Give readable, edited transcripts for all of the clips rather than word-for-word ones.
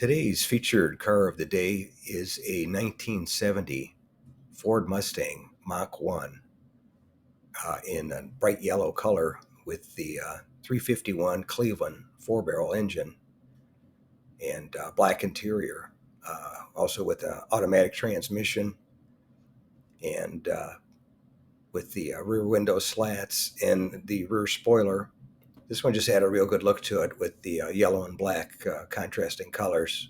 Today's featured car of the day is a 1970 Ford Mustang Mach 1 in a bright yellow color with the 351 Cleveland 4-barrel engine and black interior, also with an automatic transmission and with the rear window slats and the rear spoiler. This one just had a real good look to it with the yellow and black contrasting colors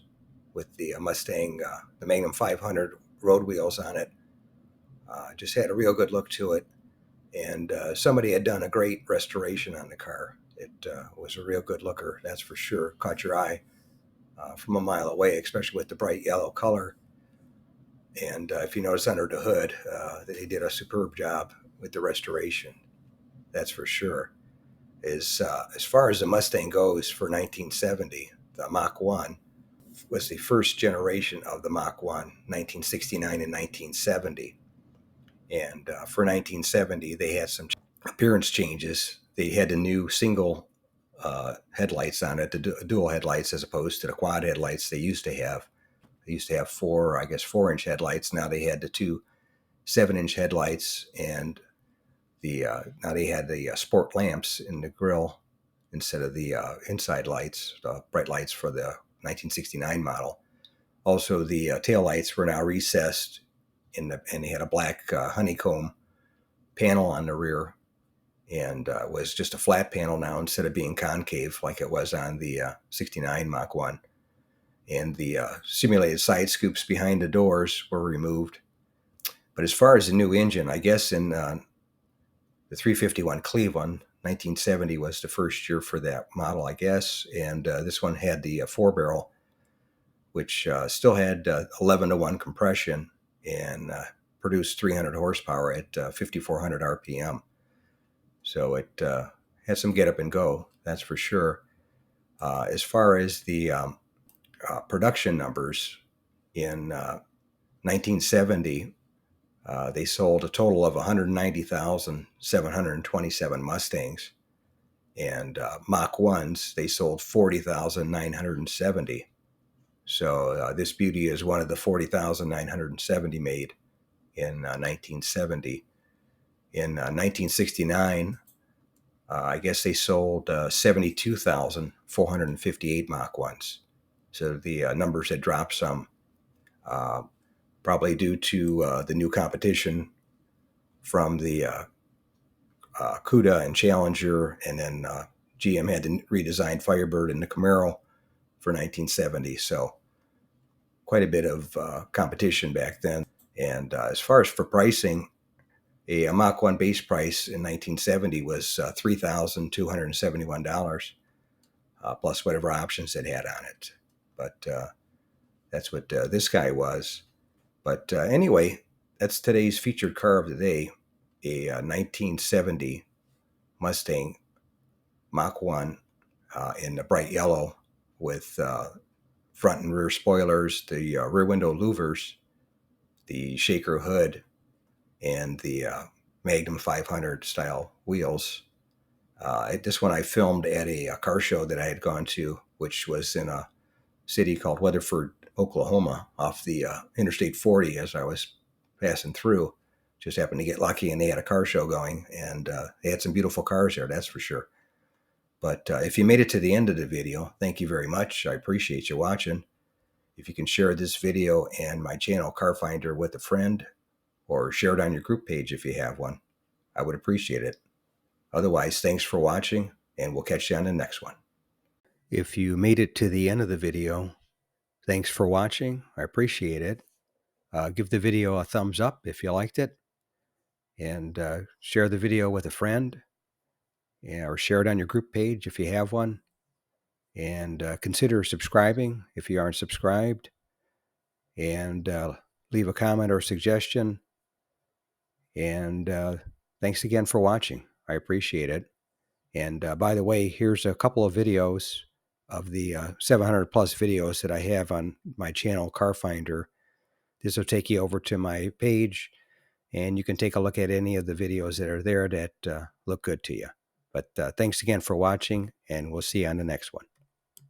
with the Mustang, the Magnum 500 road wheels on it. Just had a real good look to it. And somebody had done a great restoration on the car. It was a real good looker, that's for sure. Caught your eye from a mile away, especially with the bright yellow color. And if you notice under the hood, they did a superb job with the restoration, that's for sure. As far as the Mustang goes for 1970, the Mach 1 was the first generation of the Mach 1, 1969 and 1970. And for 1970, they had some appearance changes. They had the new single headlights on it, the dual headlights, as opposed to the quad headlights they used to have. They used to have 4-inch headlights. Now they had the two 7-inch headlights, and now they had the sport lamps in the grille instead of the inside lights, the bright lights for the 1969 model. Also, the tail lights were now recessed, and they had a black honeycomb panel on the rear, and was just a flat panel now instead of being concave like it was on the 69 Mach 1. And the simulated side scoops behind the doors were removed. But as far as the new engine, I guess in the 351 Cleveland, 1970 was the first year for that model, I guess. And this one had the 4-barrel, which still had 11-to-1 compression and produced 300 horsepower at 5,400 RPM. So it had some get up and go, that's for sure. As far as the production numbers, in 1970, they sold a total of 190,727 Mustangs, and Mach 1s, they sold 40,970. So this beauty is one of the 40,970 made in 1970. In 1969, I guess they sold 72,458 Mach 1s. So the numbers had dropped some, probably due to the new competition from the Cuda and Challenger, and then GM had the redesigned Firebird and the Camaro for 1970. So quite a bit of competition back then. And as far as for pricing, a Mach 1 base price in 1970 was $3,271, plus whatever options it had on it. But that's what this guy was. But anyway, that's today's featured car of the day, a 1970 Mustang Mach 1 in the bright yellow with front and rear spoilers, the rear window louvers, the shaker hood, and the Magnum 500 style wheels. This one I filmed at a car show that I had gone to, which was in a city called Weatherford, Oklahoma, off the Interstate 40 as I was passing through. Just happened to get lucky, and they had a car show going, and they had some beautiful cars there, that's for sure. But if you made it to the end of the video, thank you very much. I appreciate you watching. If you can share this video and my channel, Car Finder, with a friend, or share it on your group page if you have one, I would appreciate it. Otherwise, thanks for watching, and we'll catch you on the next one. If you made it to the end of the video, thanks for watching. I appreciate it. Give the video a thumbs up if you liked it, and share the video with a friend, or share it on your group page if you have one. And consider subscribing if you aren't subscribed, and leave a comment or suggestion. And thanks again for watching. I appreciate it. And by the way, here's a couple of videos of the 700 plus videos that I have on my channel, Car Finder. This will take you over to my page, and you can take a look at any of the videos that are there that look good to you. But thanks again for watching, and we'll see you on the next one.